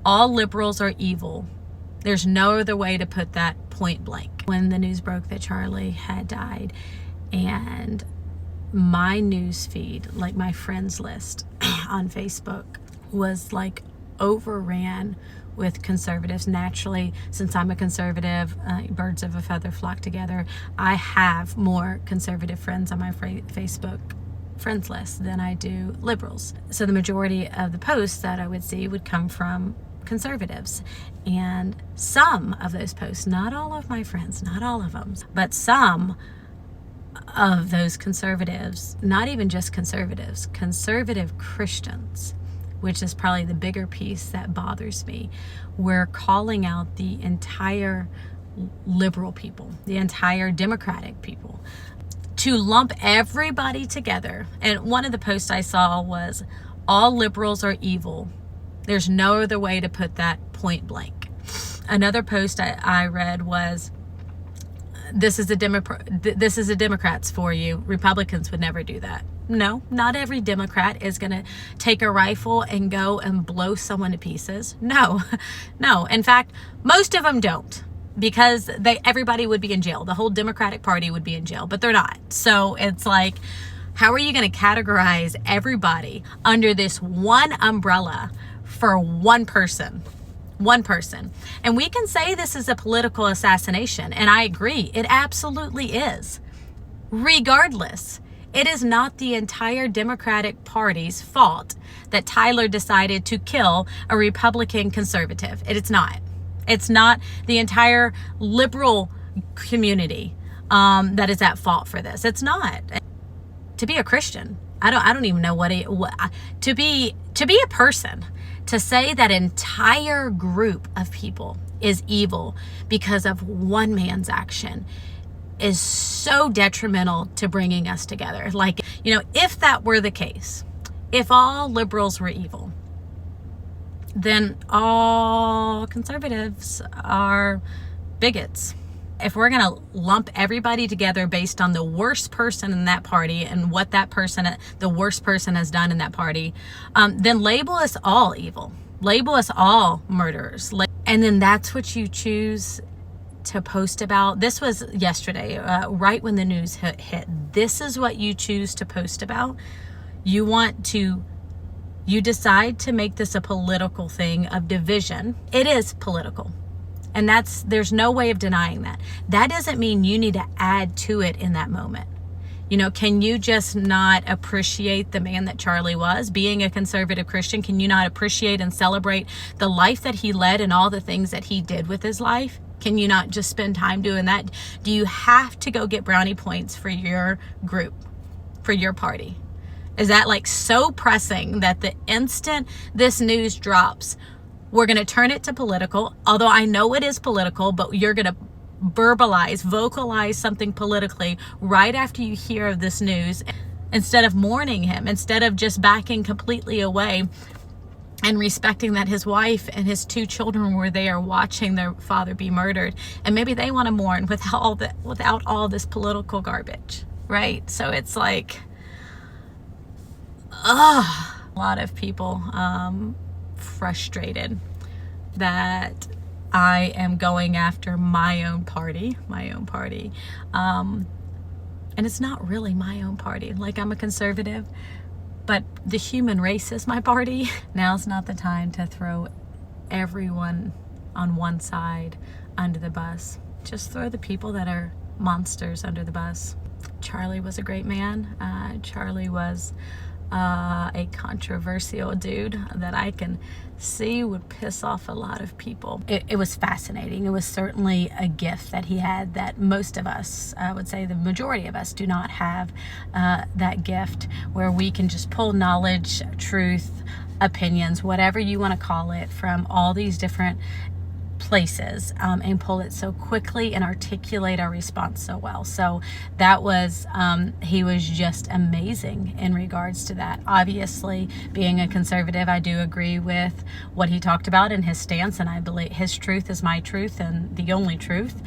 All liberals are evil. There's no other way to put that, point blank. When the news broke that Charlie had died, and my news feed, like my friends list on Facebook, was like overran with conservatives. Naturally, since I'm a conservative, birds of a feather flock together. I have more conservative friends on my Facebook friends list than I do liberals. So the majority of the posts that I would see would come from conservatives. And some of those posts, not all of my friends, not all of them, but some of those conservatives, not even just conservatives, conservative Christians, which is probably the bigger piece that bothers me, were calling out the entire liberal people, the entire Democratic people, to lump everybody together. And one of the posts I saw was, all liberals are evil. There's no other way to put that, point blank. Another post I read was, this is a Democrats for you. Republicans would never do that. No, not every Democrat is going to take a rifle and go and blow someone to pieces. No, no. In fact, most of them don't, because everybody would be in jail. The whole Democratic Party would be in jail, but they're not. So it's like, how are you going to categorize everybody under this one umbrella for one person? One person. And we can say this is a political assassination, and I agree, it absolutely is. Regardless, it is not the entire Democratic Party's fault that Tyler decided to kill a Republican conservative. It's not. It's not the entire liberal community that is at fault for this. It's not. To be a Christian, I don't even know to be a person, to say that entire group of people is evil because of one man's action is so detrimental to bringing us together. Like, if that were the case, if all liberals were evil, then all conservatives are bigots. If we're going to lump everybody together based on the worst person in that party and what the worst person has done in that party, then label us all evil. Label us all murderers. And then that's what you choose to post about. This was yesterday, right when the news hit. This is what you choose to post about. You decide to make this a political thing of division. It is political. And there's no way of denying that. That doesn't mean you need to add to it in that moment. Can you just not appreciate the man that Charlie was? Being a conservative Christian, can you not appreciate and celebrate the life that he led and all the things that he did with his life? Can you not just spend time doing that? Do you have to go get brownie points for your group, for your party? Is that like so pressing that the instant this news drops, we're going to turn it to political? Although I know it is political, but you're going to vocalize something politically right after you hear of this news, instead of mourning him, instead of just backing completely away and respecting that his wife and his 2 children were there watching their father be murdered. And maybe they want to mourn without all this political garbage, right? So it's like, a lot of people frustrated that I am going after my own party. And it's not really my own party. Like, I'm a conservative, but the human race is my party. Now's not the time to throw everyone on one side under the bus. Just throw the people that are monsters under the bus. Charlie was a great man. Charlie was a controversial dude that I can see would piss off a lot of people. It was fascinating. It was certainly a gift that he had that most of us, I would say the majority of us, do not have that gift where we can just pull knowledge, truth, opinions, whatever you want to call it, from all these different places and pull it so quickly and articulate our response so well. So that was, he was just amazing in regards to that. Obviously, being a conservative, I do agree with what he talked about in his stance, and I believe his truth is my truth and the only truth.